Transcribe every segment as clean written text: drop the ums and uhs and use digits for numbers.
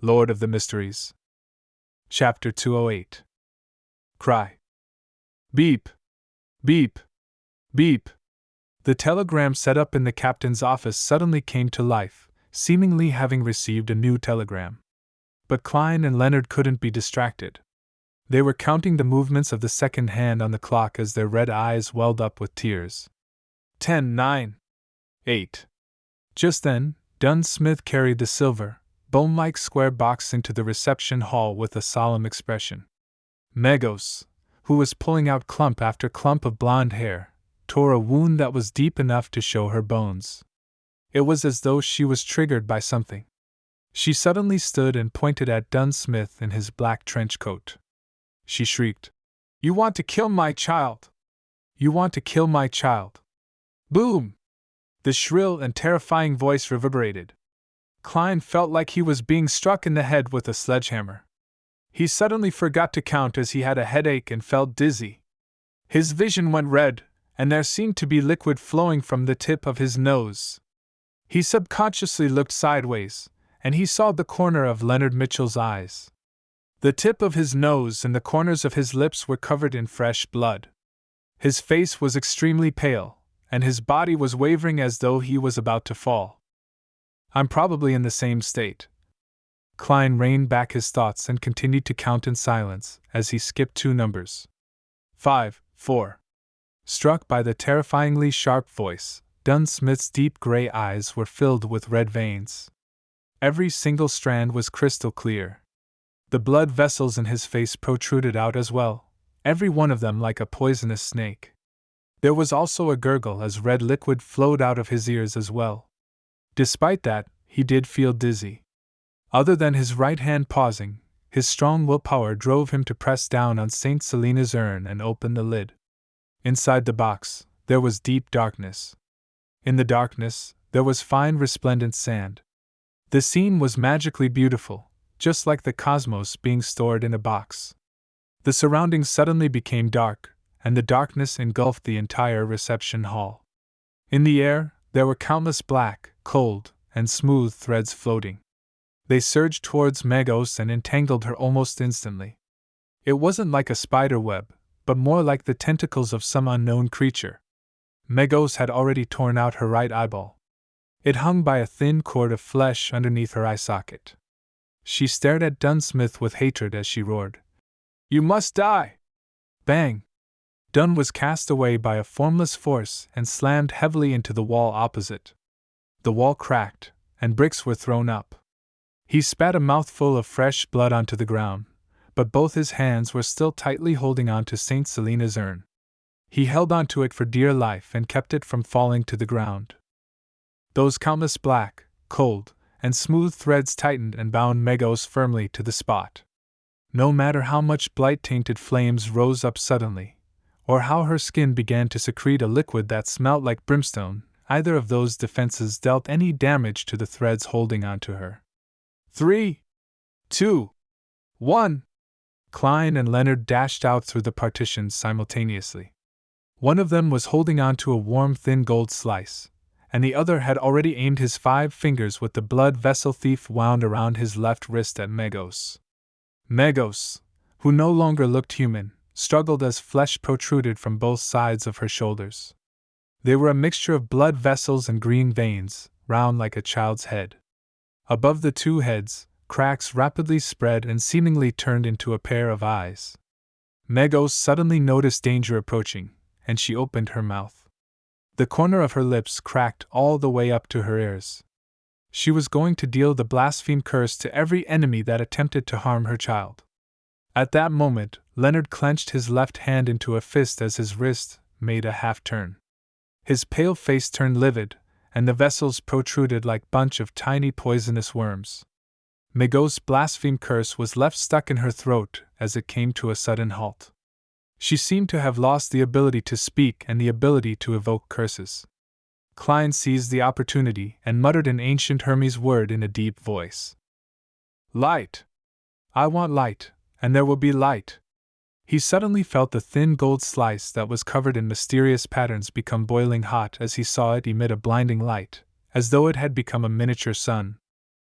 Lord of the Mysteries. Chapter 208. Cry. Beep! Beep! Beep! The telegram set up in the captain's office suddenly came to life, seemingly having received a new telegram. But Klein and Leonard couldn't be distracted. They were counting the movements of the second hand on the clock as their red eyes welled up with tears. 10, 9, 8. Just then, Dunn Smith carried the silver, bone-like square box into the reception hall with a solemn expression. Megos, who was pulling out clump after clump of blonde hair, tore a wound that was deep enough to show her bones. It was as though she was triggered by something. She suddenly stood and pointed at Dunn Smith in his black trench coat. She shrieked, "You want to kill my child! You want to kill my child!" Boom! The shrill and terrifying voice reverberated. Klein felt like he was being struck in the head with a sledgehammer. He suddenly forgot to count as he had a headache and felt dizzy. His vision went red, and there seemed to be liquid flowing from the tip of his nose. He subconsciously looked sideways, and he saw the corner of Leonard Mitchell's eyes. The tip of his nose and the corners of his lips were covered in fresh blood. His face was extremely pale, and his body was wavering as though he was about to fall. "I'm probably in the same state." Klein reined back his thoughts and continued to count in silence as he skipped 2 numbers. 5, 4. Struck by the terrifyingly sharp voice, Dunn Smith's deep gray eyes were filled with red veins. Every single strand was crystal clear. The blood vessels in his face protruded out as well, every one of them like a poisonous snake. There was also a gurgle as red liquid flowed out of his ears as well. Despite that, he did feel dizzy. Other than his right hand pausing, his strong willpower drove him to press down on St. Selena's urn and open the lid. Inside the box, there was deep darkness. In the darkness, there was fine resplendent sand. The scene was magically beautiful, just like the cosmos being stored in a box. The surroundings suddenly became dark, and the darkness engulfed the entire reception hall. In the air, there were countless black, cold, and smooth threads floating. They surged towards Megos and entangled her almost instantly. It wasn't like a spider web, but more like the tentacles of some unknown creature. Megos had already torn out her right eyeball. It hung by a thin cord of flesh underneath her eye socket. She stared at Dunn Smith with hatred as she roared, "You must die!" Bang! Dunn was cast away by a formless force and slammed heavily into the wall opposite. The wall cracked, and bricks were thrown up. He spat a mouthful of fresh blood onto the ground, but both his hands were still tightly holding on to St. Selena's urn. He held onto it for dear life and kept it from falling to the ground. Those countless black, cold, and smooth threads tightened and bound Megos firmly to the spot. No matter how much blight-tainted flames rose up suddenly, or how her skin began to secrete a liquid that smelt like brimstone, either of those defenses dealt any damage to the threads holding onto her. 3, 2, 1. Klein and Leonard dashed out through the partitions simultaneously. One of them was holding on to a warm thin gold slice, and the other had already aimed his 5 fingers with the blood vessel thief wound around his left wrist at Megos. Megos, who no longer looked human, struggled as flesh protruded from both sides of her shoulders. They were a mixture of blood vessels and green veins, round like a child's head. Above the 2 heads, cracks rapidly spread and seemingly turned into a pair of eyes. Megos suddenly noticed danger approaching, and she opened her mouth. The corner of her lips cracked all the way up to her ears. She was going to deal the blaspheme curse to every enemy that attempted to harm her child. At that moment, Leonard clenched his left hand into a fist as his wrist made a half-turn. His pale face turned livid, and the vessels protruded like a bunch of tiny poisonous worms. Megos' blaspheme curse was left stuck in her throat as it came to a sudden halt. She seemed to have lost the ability to speak and the ability to evoke curses. Klein seized the opportunity and muttered an ancient Hermes word in a deep voice. "Light! I want light, and there will be light." He suddenly felt the thin gold slice that was covered in mysterious patterns become boiling hot as he saw it emit a blinding light, as though it had become a miniature sun.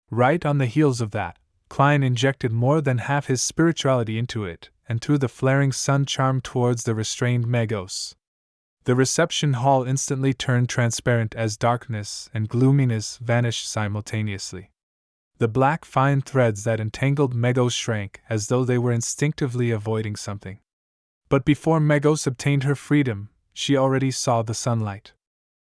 Right on the heels of that, Klein injected more than half his spirituality into it and threw the flaring sun charm towards the restrained Magos. The reception hall instantly turned transparent as darkness and gloominess vanished simultaneously. The black fine threads that entangled Megos shrank as though they were instinctively avoiding something. But before Megos obtained her freedom, she already saw the sunlight.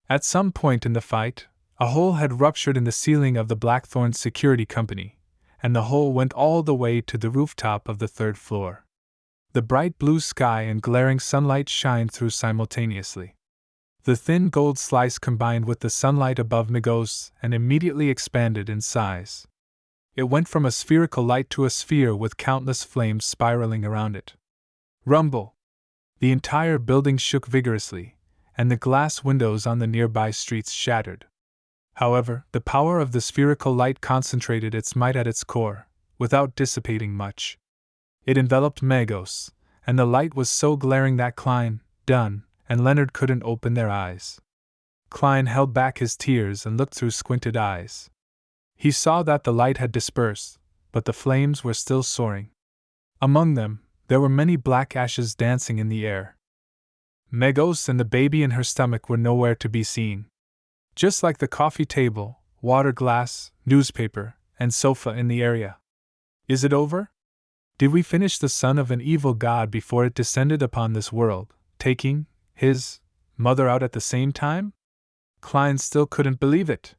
At some point in the fight, a hole had ruptured in the ceiling of the Blackthorn Security Company, and the hole went all the way to the rooftop of the third floor. The bright blue sky and glaring sunlight shined through simultaneously. The thin gold slice combined with the sunlight above Megos and immediately expanded in size. It went from a spherical light to a sphere with countless flames spiraling around it. Rumble! The entire building shook vigorously, and the glass windows on the nearby streets shattered. However, the power of the spherical light concentrated its might at its core, without dissipating much. It enveloped Megos, and the light was so glaring that Klein, Dunn, and Leonard couldn't open their eyes. Klein held back his tears and looked through squinted eyes. He saw that the light had dispersed, but the flames were still soaring. Among them, there were many black ashes dancing in the air. Megos and the baby in her stomach were nowhere to be seen. Just like the coffee table, water glass, newspaper, and sofa in the area. Is it over? Did we finish the son of an evil god before it descended upon this world, taking his mother out at the same time? Klein still couldn't believe it.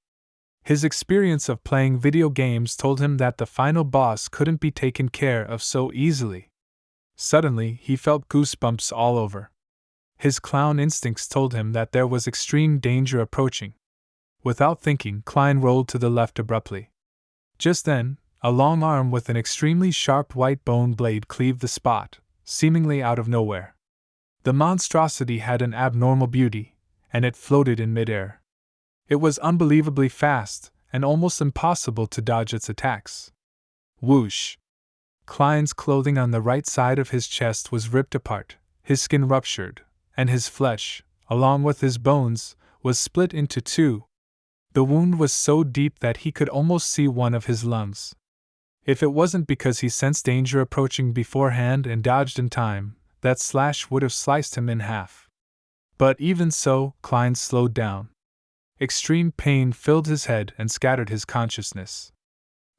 His experience of playing video games told him that the final boss couldn't be taken care of so easily. Suddenly, he felt goosebumps all over. His clown instincts told him that there was extreme danger approaching. Without thinking, Klein rolled to the left abruptly. Just then, a long arm with an extremely sharp white bone blade cleaved the spot, seemingly out of nowhere. The monstrosity had an abnormal beauty, and it floated in midair. It was unbelievably fast, and almost impossible to dodge its attacks. Whoosh! Klein's clothing on the right side of his chest was ripped apart, his skin ruptured, and his flesh, along with his bones, was split into two. The wound was so deep that he could almost see one of his lungs. If it wasn't because he sensed danger approaching beforehand and dodged in time, that slash would have sliced him in half. But even so, Klein slowed down. Extreme pain filled his head and scattered his consciousness.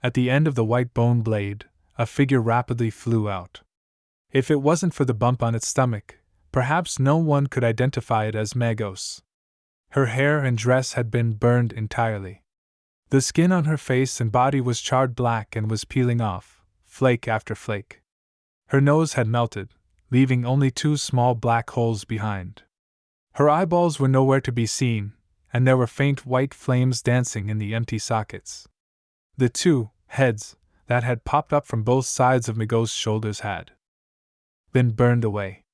At the end of the white bone blade, a figure rapidly flew out. If it wasn't for the bump on its stomach, perhaps no one could identify it as Megos. Her hair and dress had been burned entirely. The skin on her face and body was charred black and was peeling off, flake after flake. Her nose had melted, leaving only two small black holes behind. Her eyeballs were nowhere to be seen, and there were faint white flames dancing in the empty sockets. The two heads that had popped up from both sides of Megos' shoulders had been burned away.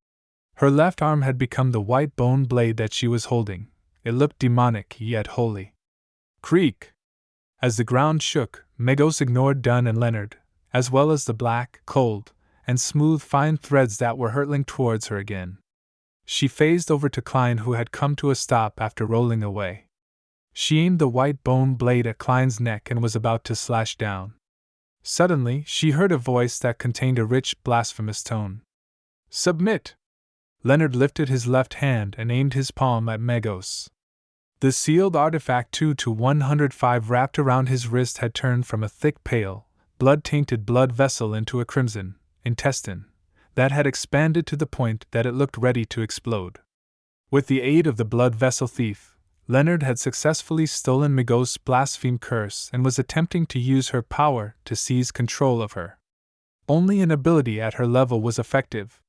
Her left arm had become the white bone blade that she was holding. It looked demonic yet holy. Creak! As the ground shook, Megos ignored Dunn and Leonard, as well as the black, cold, and smooth fine threads that were hurtling towards her again. She phased over to Klein, who had come to a stop after rolling away. She aimed the white bone blade at Klein's neck and was about to slash down. Suddenly, she heard a voice that contained a rich, blasphemous tone. Submit! Leonard lifted his left hand and aimed his palm at Megos. The sealed artifact 2-105 wrapped around his wrist had turned from a thick, pale, blood-tainted blood vessel into a crimson intestine that had expanded to the point that it looked ready to explode. With the aid of the blood vessel thief, Leonard had successfully stolen Megos' blaspheme curse and was attempting to use her power to seize control of her. Only an ability at her level was effective.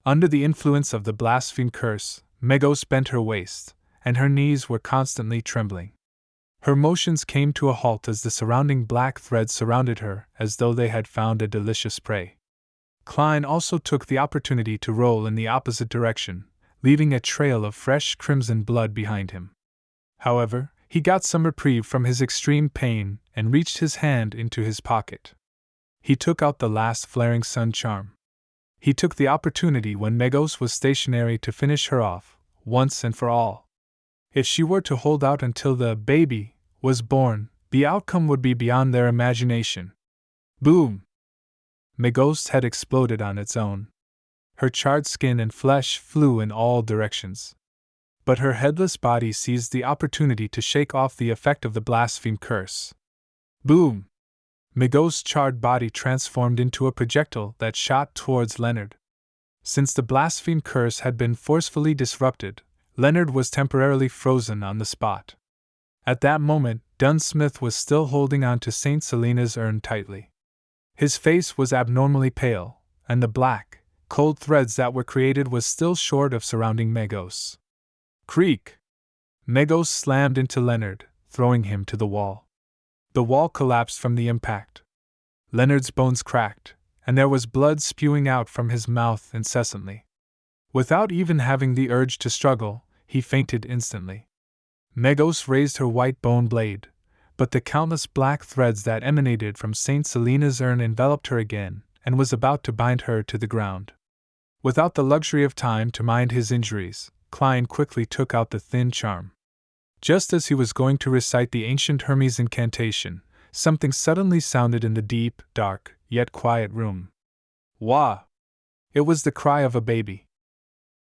Under the influence of the blaspheme curse, Megos bent her waist, and her knees were constantly trembling. Her motions came to a halt as the surrounding black threads surrounded her as though they had found a delicious prey. Klein also took the opportunity to roll in the opposite direction, leaving a trail of fresh crimson blood behind him. However, he got some reprieve from his extreme pain and reached his hand into his pocket. He took out the last flaring sun charm. He took the opportunity when Megos was stationary to finish her off, once and for all. If she were to hold out until the baby was born, the outcome would be beyond their imagination. Boom! Megost's head exploded on its own. Her charred skin and flesh flew in all directions. But her headless body seized the opportunity to shake off the effect of the blaspheme curse. Boom! Megost's charred body transformed into a projectile that shot towards Leonard. Since the blaspheme curse had been forcefully disrupted, Leonard was temporarily frozen on the spot. At that moment, Dunsmith was still holding on to St. Selena's urn tightly. His face was abnormally pale, and the black, cold threads that were created was still short of surrounding Megos. Creak! Megos slammed into Leonard, throwing him to the wall. The wall collapsed from the impact. Leonard's bones cracked, and there was blood spewing out from his mouth incessantly. Without even having the urge to struggle, he fainted instantly. Megos raised her white bone blade, but the countless black threads that emanated from St. Selena's urn enveloped her again, and was about to bind her to the ground. Without the luxury of time to mind his injuries, Klein quickly took out the thin charm. Just as he was going to recite the ancient Hermes incantation, something suddenly sounded in the deep, dark, yet quiet room. Wah! It was the cry of a baby.